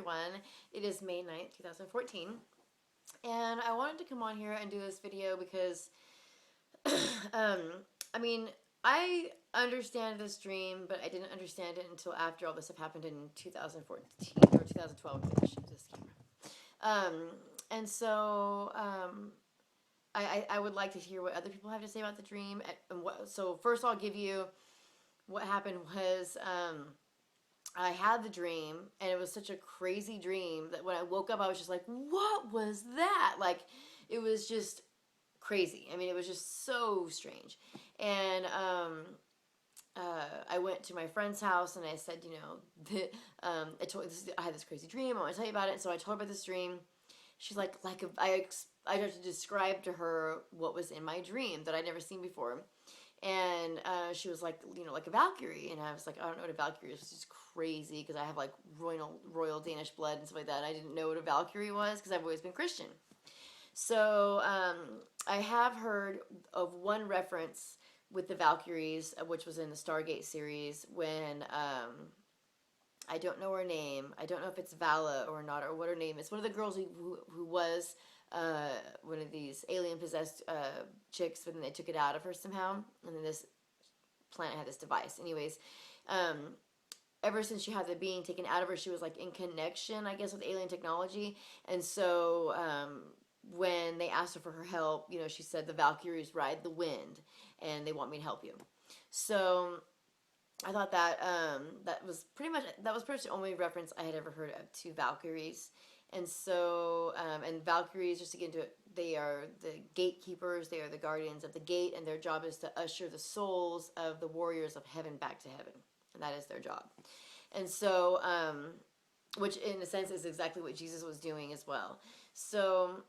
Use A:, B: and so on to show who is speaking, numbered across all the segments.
A: everyone. It is May 9th, 2014. And I wanted to come on here and do this video because, um, I mean, I understand this dream, but I didn't understand it until after all this stuff happened in 2014 or 2012. Finish this camera. Um, and so, I would like to hear what other people have to say about the dream. So first I'll give you what happened was, I had the dream, and it was such a crazy dream that when I woke up, I was just like, what was that? Like, it was just crazy. I mean, it was just so strange. And I went to my friend's house, and I said, I had this crazy dream. I want to tell you about it. And so I told her about this dream. She's like I tried to describe to her what was in my dream that I'd never seen before. And she was like, like a Valkyrie. And I was like, I don't know what a Valkyrie is. It's just crazy because I have like royal Danish blood and stuff like that. And I didn't know what a Valkyrie was because I've always been Christian. So I have heard of one reference with the Valkyries, which was in the Stargate series when I don't know her name. I don't know if it's Vala or not, or what her name is. One of the girls who was one of these alien possessed chicks, but then they took it out of her somehow, and then this planet had this device. Anyways, ever since she had the being taken out of her, she was like in connection, I guess, with alien technology. And so when they asked her for her help, she said the Valkyries ride the wind, and they want me to help you. So I thought that that was pretty much the only reference I had ever heard of to Valkyries. And so, and Valkyries, just to get into it, they are the gatekeepers, they are the guardians of the gate, and their job is to usher the souls of the warriors of heaven back to heaven. And that is their job. And so, which in a sense is exactly what Jesus was doing as well. So,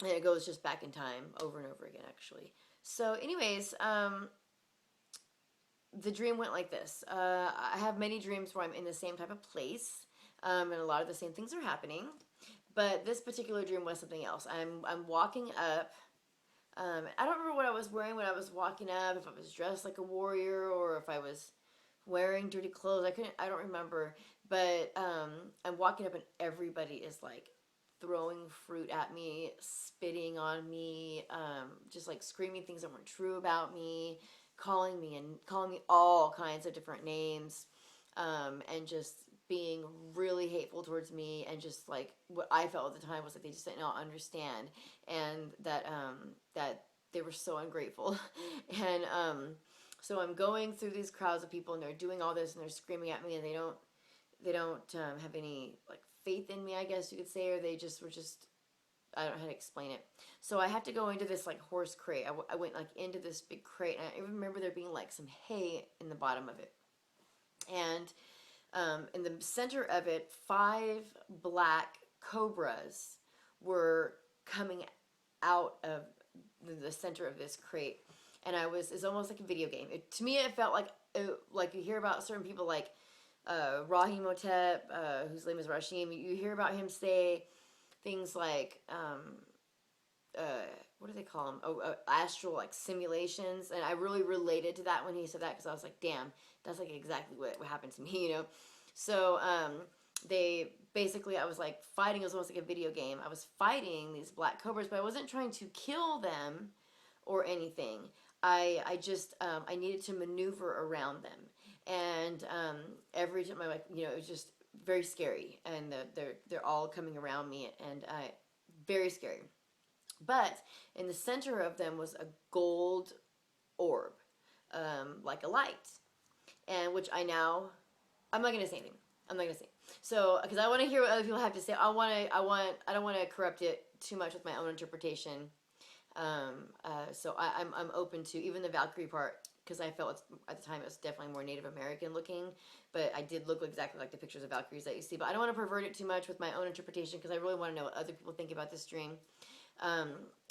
A: and it goes just back in time over and over again, actually. So anyways, the dream went like this. I have many dreams where I'm in the same type of place. And a lot of the same things are happening, but this particular dream was something else. I'm walking up. I don't remember what I was wearing when I was walking up. If I was dressed like a warrior or if I was wearing dirty clothes, I don't remember. But I'm walking up, and everybody is like throwing fruit at me, spitting on me, just like screaming things that weren't true about me, calling me all kinds of different names, and just being really hateful towards me, and just like what I felt at the time was that they just didn't understand, and that that they were so ungrateful. And so I'm going through these crowds of people, and they're doing all this, and they're screaming at me, and they don't have any like faith in me, I guess you could say, or they just were just, I don't know how to explain it. So I had to go into this like horse crate. I went like into this big crate, and I remember there being like some hay in the bottom of it, and in the center of it, 5 black cobras were coming out of the center of this crate. And it's almost like a video game. To me, it felt like you hear about certain people like Rahim Hotep, whose name is Rashim. You hear about him say things like, what do they call them? Astral like simulations. And I really related to that when he said that, because I was like, damn, that's like exactly what happened to me, So they basically, I was like fighting. It was almost like a video game. I was fighting these black cobras, but I wasn't trying to kill them or anything. I just I needed to maneuver around them, and every time it was just very scary, and they're all coming around me, and very scary. But in the center of them was a gold orb, like a light, and which I'm not going to say anything. I'm not going to say. So, because I want to hear what other people have to say. I don't want to corrupt it too much with my own interpretation. So I'm open to even the Valkyrie part, because I felt at the time it was definitely more Native American looking, but I did look exactly like the pictures of Valkyries that you see. But I don't want to pervert it too much with my own interpretation, because I really want to know what other people think about this dream.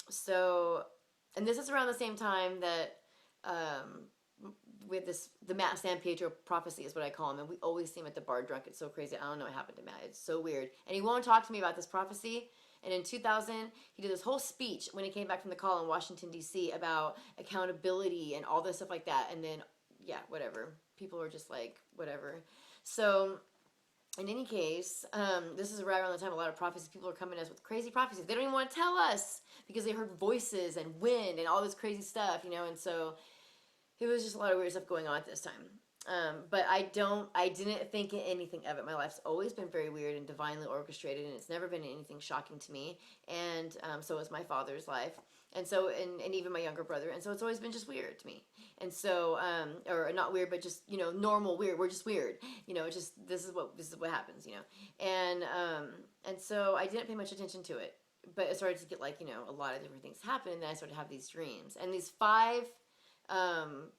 A: So, and this is around the same time that with the Matt San Pietro prophecy is what I call him, and we always see him at the bar drunk. It's so crazy. I don't know what happened to Matt. It's so weird, and he won't talk to me about this prophecy. And in 2000, he did this whole speech when he came back from the call in Washington, D.C. about accountability and all this stuff like that. And then, yeah, whatever. People were just like, whatever. So in any case, this is right around the time a lot of prophecies, people are coming to us with crazy prophecies. They don't even want to tell us because they heard voices and wind and all this crazy stuff, you know, and so it was just a lot of weird stuff going on at this time. But I didn't think anything of it. My life's always been very weird and divinely orchestrated, and it's never been anything shocking to me. And so is my father's life, and so and even my younger brother. And so it's always been just weird to me. And so, or not weird, but just, you know, normal weird. We're just weird, you know. Just this is what happens, you know. And so I didn't pay much attention to it, but it started to get like, you know, a lot of different things happen, and then I started to have these dreams, and these five.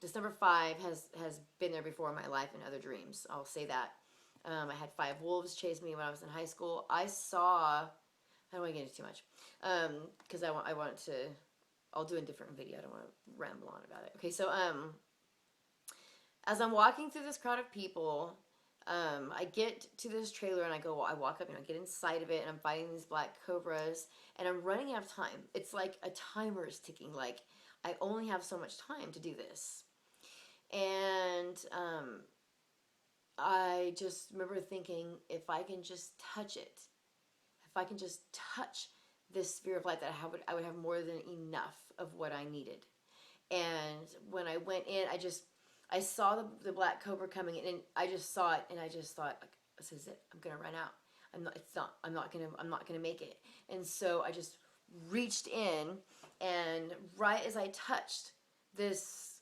A: This number 5 has been there before in my life in other dreams. I'll say that. I had 5 wolves chase me when I was in high school. I saw. I don't want to get into too much, because I want to. I'll do a different video. I don't want to ramble on about it. Okay, so as I'm walking through this crowd of people, I get to this trailer and I walk up and I get inside of it, and I'm fighting these black cobras, and I'm running out of time. It's like a timer is ticking. Like, I only have so much time to do this. And I just remember thinking, if I can just touch it, if I can just touch this sphere of light, that I would have more than enough of what I needed. And when I went in, I saw the black cobra coming in, and I just saw it, and I just thought, like, this is it. I'm gonna run out. I'm not gonna make it. And so I just reached in, and right as I touched this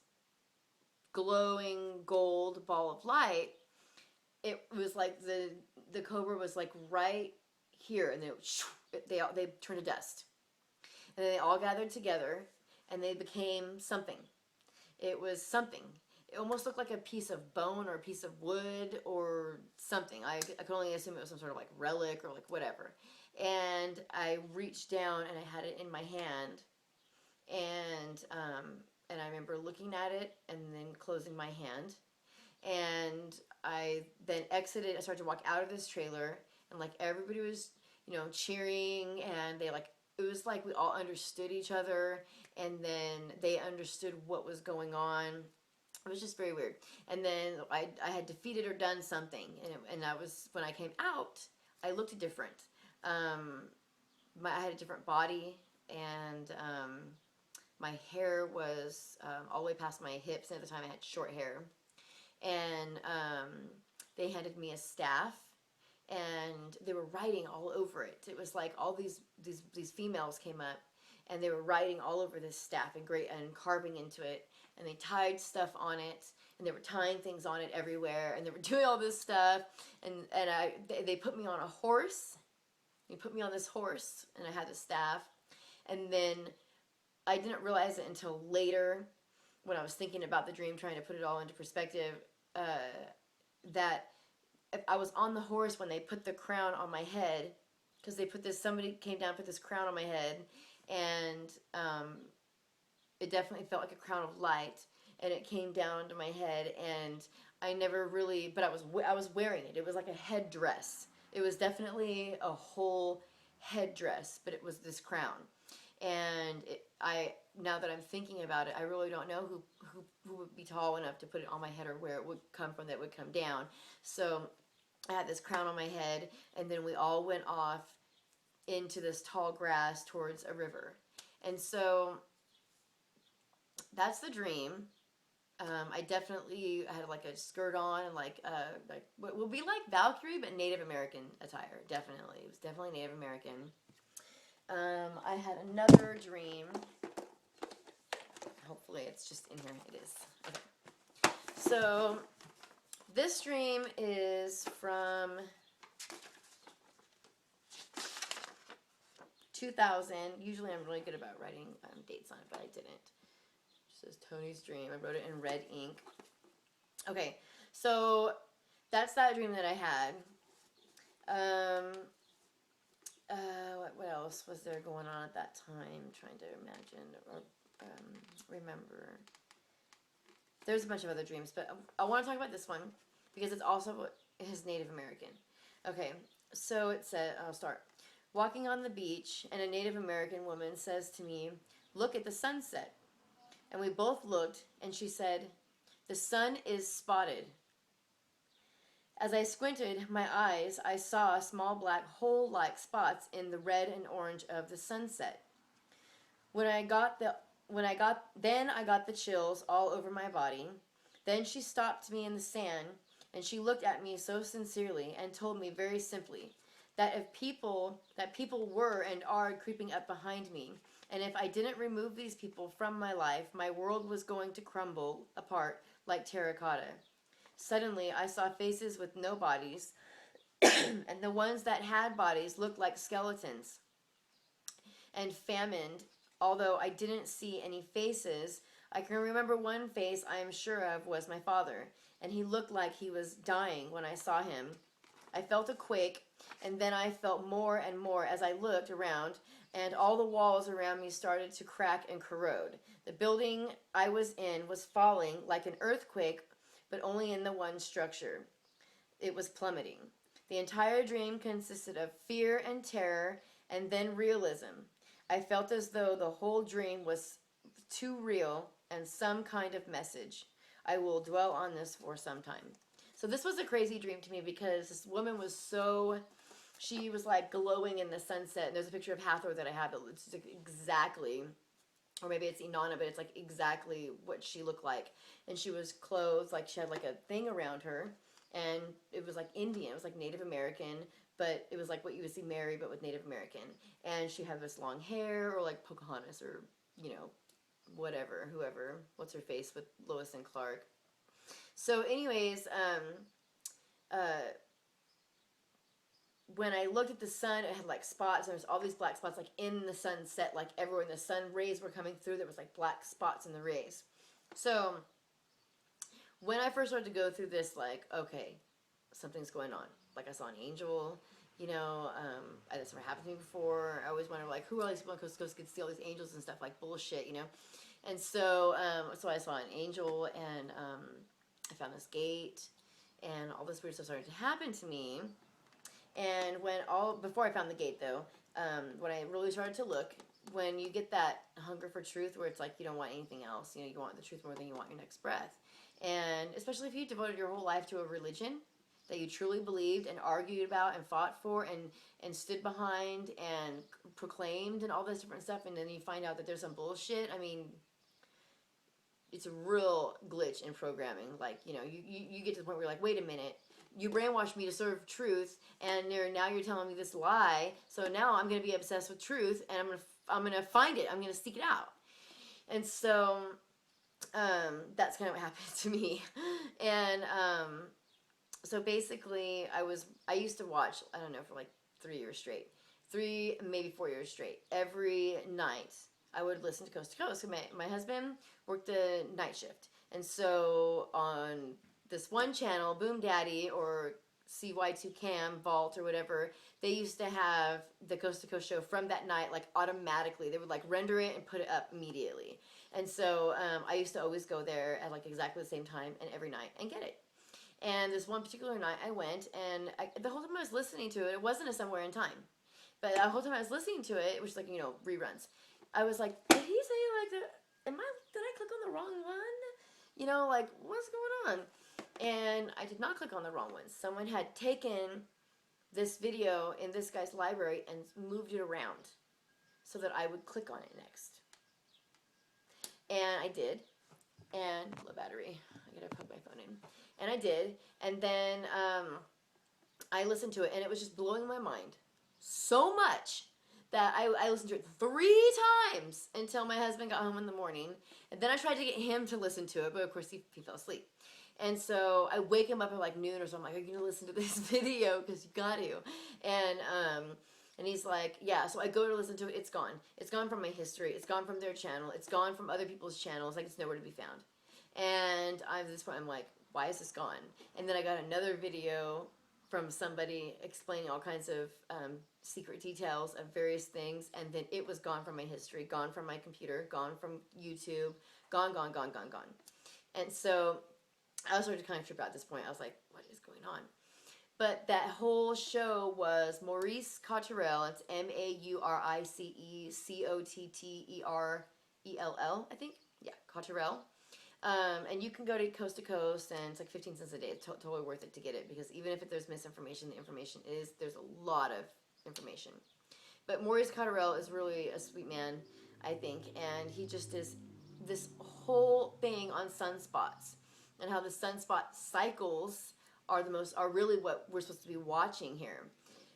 A: glowing gold ball of light, it was like the cobra was like right here, and they turned to dust, and then they all gathered together, and they became something. It was something. It almost looked like a piece of bone or a piece of wood or something. I could only assume it was some sort of like relic or like whatever. And I reached down and I had it in my hand, and I remember looking at it and then closing my hand, and I then exited. I started to walk out of this trailer, and like everybody was, you know, cheering, and they like, it was like we all understood each other, and then they understood what was going on. It was just very weird. And then I had defeated or done something, and I was, when I came out, I looked different. I had a different body, and my hair was all the way past my hips, and at the time I had short hair. And they handed me a staff, and they were writing all over it. It was like all these females came up, and they were writing all over this staff and carving into it, and they tied stuff on it, and they were tying things on it everywhere, and they were doing all this stuff, and they put me on a horse. They put me on this horse, and I had the staff, and then I didn't realize it until later, when I was thinking about the dream, trying to put it all into perspective, that if I was on the horse when they put the crown on my head, because somebody came down and put this crown on my head, and it definitely felt like a crown of light, and it came down to my head, and I never really, but I was wearing it. It was like a headdress. It was definitely a whole headdress, but it was this crown. And now that I'm thinking about it, I really don't know who would be tall enough to put it on my head, or where it would come from that would come down. So I had this crown on my head, and then we all went off into this tall grass towards a river. And so that's the dream. I definitely had like a skirt on, and like what would be like Valkyrie, but Native American attire. Definitely, it was definitely Native American. I had another dream. Hopefully, it's just in here. It is. Okay. So this dream is from 2000. Usually, I'm really good about writing dates on it, but I didn't. This is Tony's dream. I wrote it in red ink. Okay, so that's that dream that I had. What else was there going on at that time? I'm trying to imagine or remember. There's a bunch of other dreams, but I want to talk about this one because it's also his Native American. Okay, so it said, I'll start. Walking on the beach, and a Native American woman says to me, "Look at the sunset." And we both looked, and she said, "The sun is spotted." As I squinted my eyes, I saw small black hole-like spots in the red and orange of the sunset. When I got the then I got the chills all over my body. Then she stopped me in the sand, and she looked at me so sincerely and told me very simply that people were and are creeping up behind me, and if I didn't remove these people from my life, my world was going to crumble apart like terracotta. Suddenly, I saw faces with no bodies, and the ones that had bodies looked like skeletons and famined. Although I didn't see any faces, I can remember one face I am sure of was my father, and he looked like he was dying when I saw him. I felt a quake, and then I felt more and more as I looked around, and all the walls around me started to crack and corrode. The building I was in was falling like an earthquake, but only in the one structure. It was plummeting. The entire dream consisted of fear and terror, and then realism. I felt as though the whole dream was too real and some kind of message. I will dwell on this for some time. So this was a crazy dream to me because this woman was she was like glowing in the sunset. And there's a picture of Hathor that I have that looks exactly, or maybe it's Inanna, but it's like exactly what she looked like. And she was clothed, like she had like a thing around her, and it was like Indian, it was like Native American, but it was like what you would see Mary, but with Native American. And she had this long hair, or like Pocahontas, or, you know, whatever, whoever, what's her face with Lois and Clark. So anyways, when I looked at the sun, it had like spots, and there was all these black spots like in the sunset, like everywhere, and the sun rays were coming through, there was like black spots in the rays. So when I first started to go through this, like, okay, something's going on. Like I saw an angel, you know, that's never happened to me before. I always wonder, like, who are all these people on Coast to Coast could see all these angels and stuff, like bullshit, you know? And so, so I saw an angel, and I found this gate, and all this weird stuff started to happen to me. And before I found the gate though, when I really started to look, when you get that hunger for truth where it's like you don't want anything else, you know, you want the truth more than you want your next breath. And especially if you devoted your whole life to a religion that you truly believed and argued about and fought for and stood behind and proclaimed and all this different stuff, and then you find out that there's some bullshit, I mean, it's a real glitch in programming. Like, you know, you get to the point where you're like, wait a minute, you brainwashed me to serve truth, and now you're telling me this lie. So now I'm going to be obsessed with truth, and I'm gonna find it. I'm going to seek it out. And so that's kind of what happened to me. And so basically, I used to watch, I don't know, for like 3 years straight, 3 maybe 4 years straight. Every night I would listen to Coast to Coast. My husband worked a night shift, and so on this one channel, Boom Daddy or CY2 Cam, Vault, or whatever, they used to have the Coast to Coast show from that night, like automatically. They would like render it and put it up immediately. And so I used to always go there at like exactly the same time and every night and get it. And this one particular night I went, and the whole time I was listening to it, it wasn't a Somewhere in Time, but the whole time I was listening to it, which is like, you know, reruns, I was like, did he say like, did I click on the wrong one? You know, like, what's going on? And I did not click on the wrong one. Someone had taken this video in this guy's library and moved it around so that I would click on it next. And I did. And low battery. I gotta plug my phone in. And I did. And then I listened to it, and it was just blowing my mind so much that I listened to it 3 times until my husband got home in the morning. And then I tried to get him to listen to it, but of course he fell asleep. And so I wake him up at like noon or so. I'm like, are you going to listen to this video? Because you got to. And he's like, yeah. So I go to listen to it. It's gone. It's gone from my history. It's gone from their channel. It's gone from other people's channels. Like, it's nowhere to be found. And at this point, I'm like, why is this gone? And then I got another video from somebody explaining all kinds of secret details of various things. And then it was gone from my history, gone from my computer, gone from YouTube, gone. And so I was starting to kind of trip out at this point. I was like, what is going on? But that whole show was Maurice Cotterell. It's MauriceCotterell, I think. Yeah, Cotterell. And you can go to coast, and it's like 15 cents a day. It's totally worth it to get it, because even if there's misinformation, the information there's a lot of information. But Maurice Cotterill is really a sweet man, I think, and he just is this whole thing on sunspots and how the sunspot cycles are really what we're supposed to be watching here.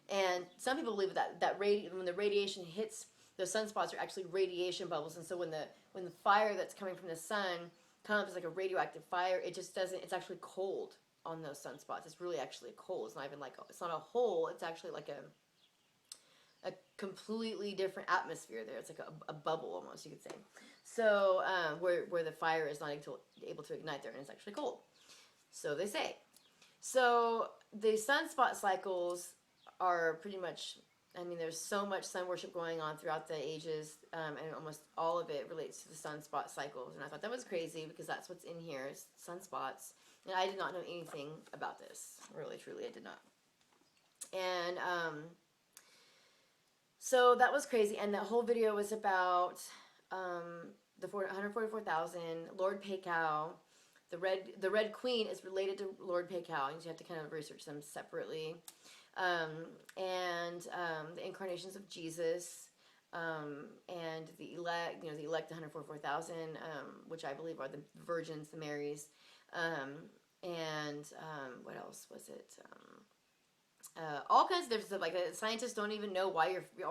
A: And some people believe that when the radiation hits, those sunspots are actually radiation bubbles, and so when the fire that's coming from the sun comes as like a radioactive fire, it just doesn't. It's actually cold on those sunspots. It's really actually cold. It's not even like it's not a hole. It's actually like a completely different atmosphere there. It's like a bubble almost, you could say. So where the fire is not able to ignite there, and it's actually cold. So they say. So the sunspot cycles are pretty much, I mean, there's so much sun worship going on throughout the ages, and almost all of it relates to the sunspot cycles. And I thought that was crazy, because that's what's in here, is sunspots. And I did not know anything about this. Really, truly, I did not. And so that was crazy. And that whole video was about the 144,000, Lord Peicow. The Red Queen is related to Lord Peicow, and you have to kind of research them separately. And the incarnations of Jesus, and the elect, the elect 144,000, which I believe are the virgins, the Marys, and what else was it? All kinds of different stuff. Like scientists don't even know why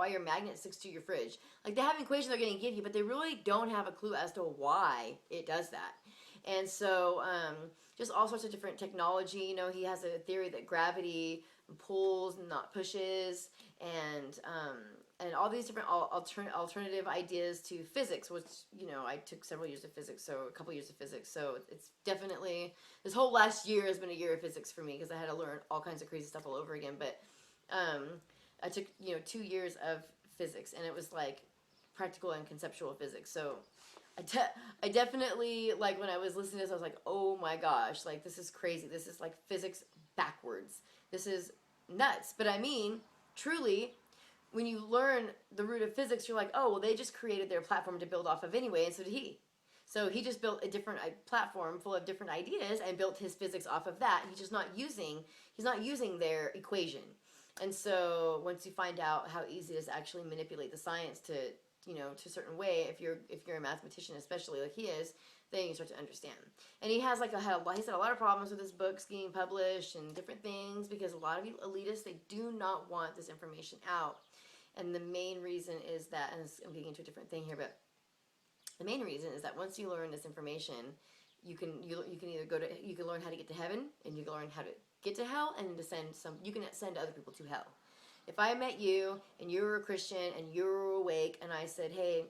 A: your magnet sticks to your fridge. Like they have an equation they're going to give you, but they really don't have a clue as to why it does that. And so just all sorts of different technology. He has a theory that gravity pulls, not pushes, and all these different alternative ideas to physics, which I took several years of physics, so a couple years of physics. So it's definitely, this whole last year has been a year of physics for me, because I had to learn all kinds of crazy stuff all over again. But I took 2 years of physics, and it was like practical and conceptual physics. So I definitely, like, when I was listening to this, I was like, oh my gosh, like, this is crazy. This is like physics backwards. This is nuts. But I mean, truly, when you learn the root of physics, you're like, oh, well, they just created their platform to build off of anyway, and so did he. So he just built a different platform full of different ideas and built his physics off of that. He's not using their equation. And so once you find out how easy it is to actually manipulate the science to a certain way, if you're a mathematician, especially like he is, then you start to understand. And he has he's had a lot of problems with his books getting published and different things, because a lot of elitists, they do not want this information out. And the main reason is that, and I'm getting into a different thing here, but the main reason is that once you learn this information, you can either you can learn how to get to heaven, and you can learn how to get to hell, and you can send other people to hell. If I met you and you were a Christian and you were awake, and I said, hey,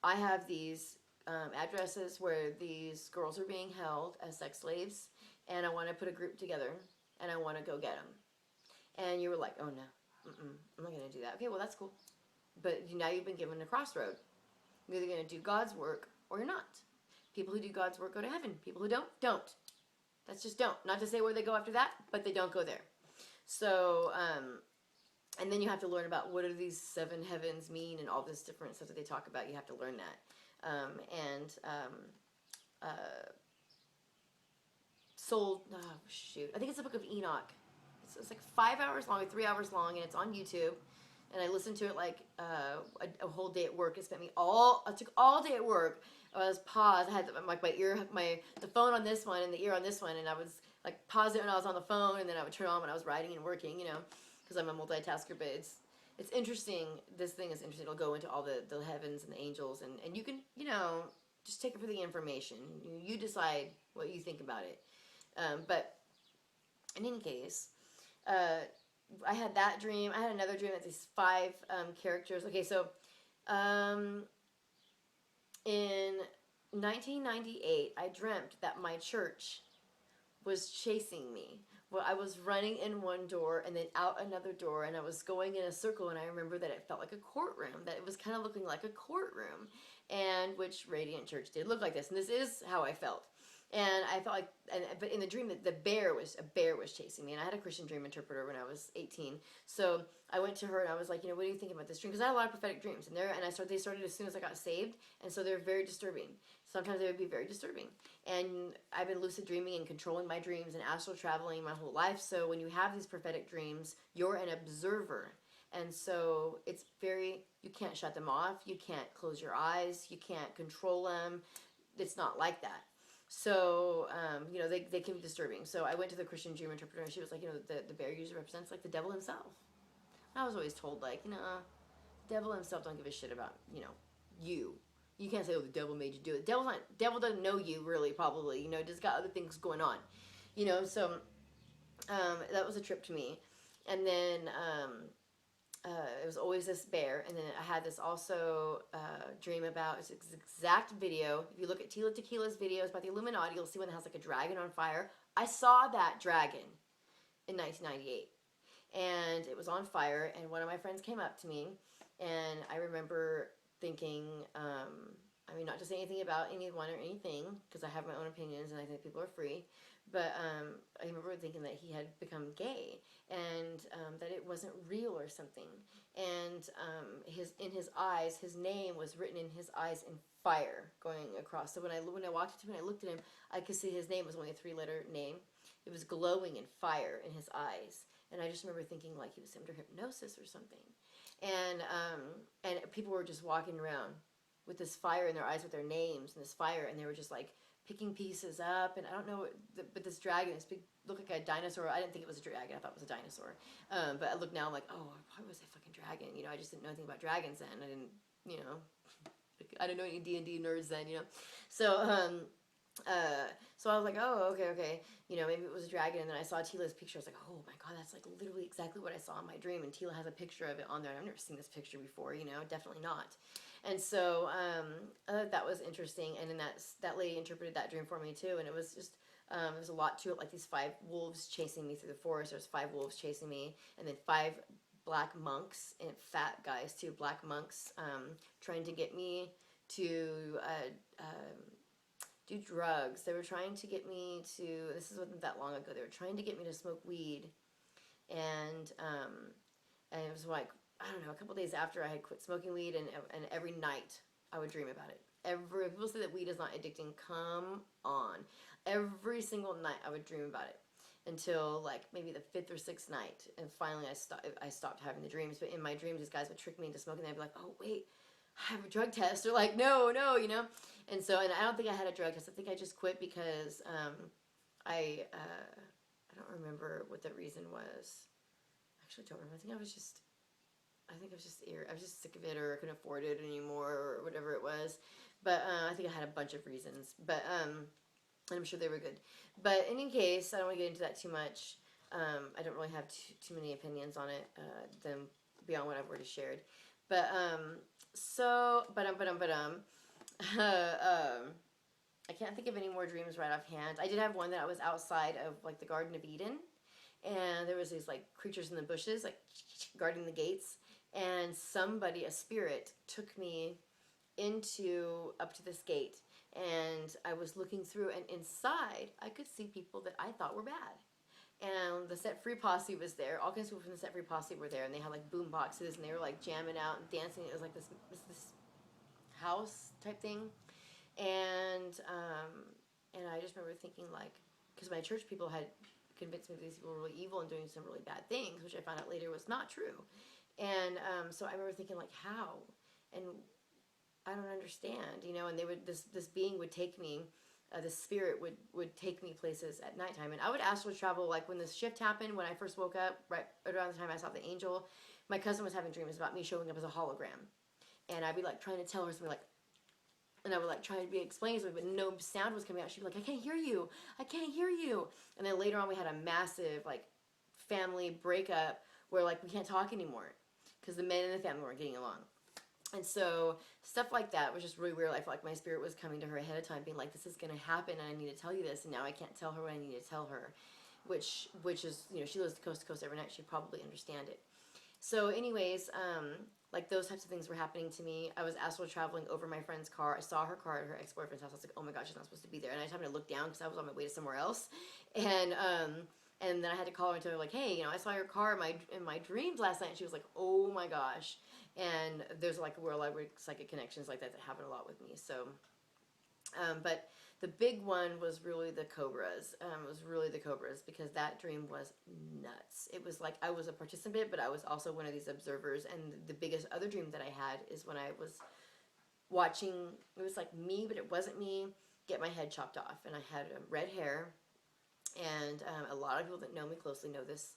A: I have these addresses where these girls are being held as sex slaves, and I want to put a group together, and I want to go get them. And you were like, oh no, I'm not going to do that. Okay, well, that's cool. But now you've been given a crossroad. You're either going to do God's work or you're not. People who do God's work go to heaven. People who don't. That's just don't. Not to say where they go after that, but they don't go there. So, and then you have to learn about what do these 7 heavens mean, and all this different stuff that they talk about. You have to learn that. I think it's the Book of Enoch. It's like 5 hours long, or 3 hours long, and it's on YouTube. And I listened to it like a whole day at work. I took all day at work. I was paused. I had the phone on this one and the ear on this one, and I was like pause it when I was on the phone, and then I would turn on when I was writing and working, because I'm a multitasker. But it's interesting. This thing is interesting. It'll go into all the heavens and the angels, and you can just take it for the information. You decide what you think about it. But in any case, I had that dream. I had another dream that these 5 characters. Okay, so in 1998, I dreamt that my church was chasing me. Well, I was running in one door and then out another door, and I was going in a circle, and I remember that it felt like a courtroom, that it was kind of looking like a courtroom, and which Radiant Church did look like this, and this is how I felt. And I felt like, but in the dream, that a bear was chasing me, and I had a Christian dream interpreter when I was 18. So I went to her and I was like, what do you think about this dream? Because I had a lot of prophetic dreams, and they started as soon as I got saved, and so they're very disturbing. Sometimes they would be very disturbing, and I've been lucid dreaming and controlling my dreams and astral traveling my whole life. So when you have these prophetic dreams, you're an observer. And so it's you can't shut them off. You can't close your eyes. You can't control them. It's not like that. So, they can be disturbing. So I went to the Christian dream interpreter, and she was like, the bear usually represents, like, the devil himself. And I was always told, like, the devil himself don't give a shit about, you. You can't say, oh, the devil made you do it. Devil doesn't know you, really, probably. Just got other things going on. So that was a trip to me. And then it was always this bear, and then I had this also dream about, it's this exact video. If you look at Tila Tequila's videos about the Illuminati, you'll see one that has like a dragon on fire. I saw that dragon in 1998, and it was on fire, and one of my friends came up to me, and I remember thinking, not to say anything about anyone or anything, because I have my own opinions, and I think people are free, but I remember thinking that he had become gay, and that it wasn't real or something. And in his eyes, his name was written in his eyes in fire going across. So when I walked up to him and I looked at him, I could see his name was only a 3-letter name. It was glowing in fire in his eyes. And I just remember thinking like he was under hypnosis or something. And people were just walking around with this fire in their eyes with their names and this fire, and they were just like picking pieces up, and I don't know, but this dragon, this big, looked like a dinosaur. I didn't think it was a dragon. I thought it was a dinosaur. But I look now, I'm like, oh, why was that fucking dragon? I just didn't know anything about dragons then. I didn't know any D&D nerds then, So, so I was like, oh, okay. Maybe it was a dragon. And then I saw Tila's picture. I was like, oh my God, that's like literally exactly what I saw in my dream. And Tila has a picture of it on there. I've never seen this picture before, definitely not. And so that was interesting. And then that lady interpreted that dream for me too. And it was just, there's a lot to it, like these 5 wolves chasing me through the forest. There's 5 wolves chasing me, and then 5 black monks, and fat guys too, black monks, trying to get me to do drugs. They were trying to get me to, this wasn't that long ago, they were trying to get me to smoke weed. And it was like, I don't know, a couple days after I had quit smoking weed, and every night I would dream about it. People say that weed is not addicting. Come on. Every single night I would dream about it until like maybe the 5th or 6th night, and finally I stopped having the dreams. But in my dreams, these guys would trick me into smoking. They'd be like, oh wait, I have a drug test. Or like, no, And so, and I don't think I had a drug test. I think I just quit because I don't remember what the reason was. I actually don't remember. I think I was just sick of it, or I couldn't afford it anymore, or whatever it was. But I think I had a bunch of reasons. But and I'm sure they were good. But in any case, I don't want to get into that too much. I don't really have too many opinions on it than beyond what I've already shared. But I can't think of any more dreams right offhand. I did have one that I was outside of like the Garden of Eden, and there was these like creatures in the bushes like guarding the gates, and somebody, a spirit, took me up to this gate, and I was looking through, and inside I could see people that I thought were bad. And the Set Free Posse was there. All kinds of people from the Set Free Posse were there, and they had like boom boxes, and they were like jamming out and dancing. It was like this house type thing, and I just remember thinking like, because my church people had convinced me that these people were really evil and doing some really bad things, which I found out later was not true. And so I remember thinking like, how? And I don't understand, and they would, this being would take me, this spirit would take me places at nighttime, and I would astral travel, like when this shift happened, when I first woke up, right around the time I saw the angel, my cousin was having dreams about me showing up as a hologram, and I'd be like trying to tell her something, like, and I would like try to be explaining something, but no sound was coming out. She'd be like, I can't hear you, and then later on we had a massive like family breakup where like we can't talk anymore because the men in the family weren't getting along. And so stuff like that was just really weird. I felt like my spirit was coming to her ahead of time, being like, this is going to happen, and I need to tell you this, and now I can't tell her what I need to tell her, which is, she lives coast to coast every night. She'd probably understand it. So, anyways, like those types of things were happening to me. I was astral traveling over my friend's car. I saw her car at her ex boyfriend's house. I was like, oh my gosh, she's not supposed to be there. And I just happened to look down because I was on my way to somewhere else, and and then I had to call her and tell her like, hey, I saw your car in my dreams last night. And she was like, oh my gosh. And there's like a world of psychic connections like that happen a lot with me. So, but the big one was really the cobras. It was really the cobras because that dream was nuts. It was like I was a participant, but I was also one of these observers. And the biggest other dream that I had is when I was watching, it was like me, but it wasn't me, get my head chopped off. And I had red hair. And a lot of people that know me closely know this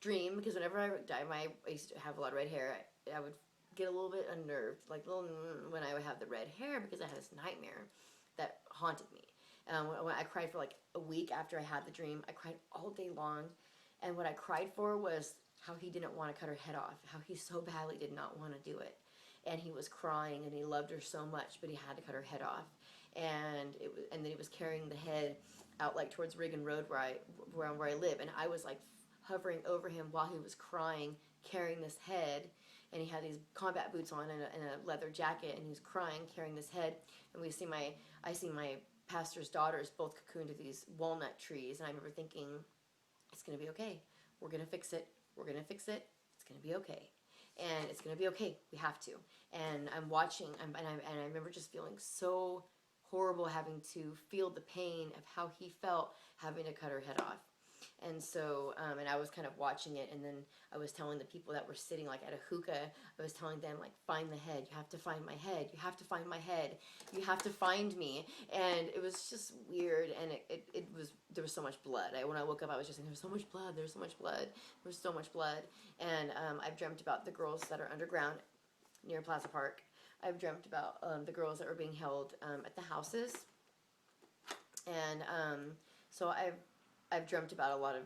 A: dream because whenever I dye I used to have a lot of red hair. I would get a little bit unnerved, like when I would have the red hair because I had this nightmare that haunted me. When I cried for like a week after I had the dream, I cried all day long, and what I cried for was how he didn't want to cut her head off, how he so badly did not want to do it, and he was crying and he loved her so much, but he had to cut her head off, and then he was carrying the head out like towards Riggin Road where I live, and I was like hovering over him while he was crying, carrying this head, and he had these combat boots on and a leather jacket, and he was crying, carrying this head, and I see my pastor's daughters both cocooned to these walnut trees, and I remember thinking, it's going to be okay. We're going to fix it. We're going to fix it. It's going to be okay. And it's going to be okay. We have to. And I'm watching, and I remember just feeling so horrible having to feel the pain of how he felt having to cut her head off. And so, and I was kind of watching it, and then I was telling the people that were sitting like at a hookah, I was telling them like, find the head, you have to find my head, you have to find my head, you have to find me. And it was just weird, and it was, there was so much blood. When I woke up, I was just saying, there's so much blood, there's so much blood, there's so much blood. And I've dreamt about the girls that are underground near Plaza Park. I've dreamt about the girls that were being held at the houses. And so I've dreamt about a lot of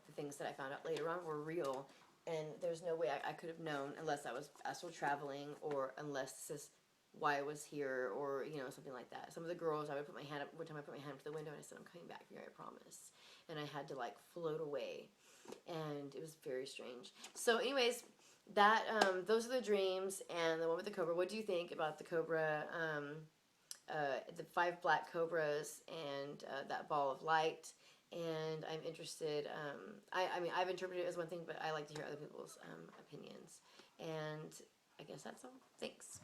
A: the things that I found out later on were real, and there's no way I could have known unless I was astral traveling, or unless this is why I was here, or something like that. Some of the girls, I would put my hand up. One time I put my hand up to the window and I said, I'm coming back here, I promise. And I had to like float away, and it was very strange. So anyways, that those are the dreams, and the one with the cobra. What do you think about the cobra, the 5 black cobras, and that ball of light? And I'm interested, I mean, I've interpreted it as one thing, but I like to hear other people's opinions. And I guess that's all. Thanks.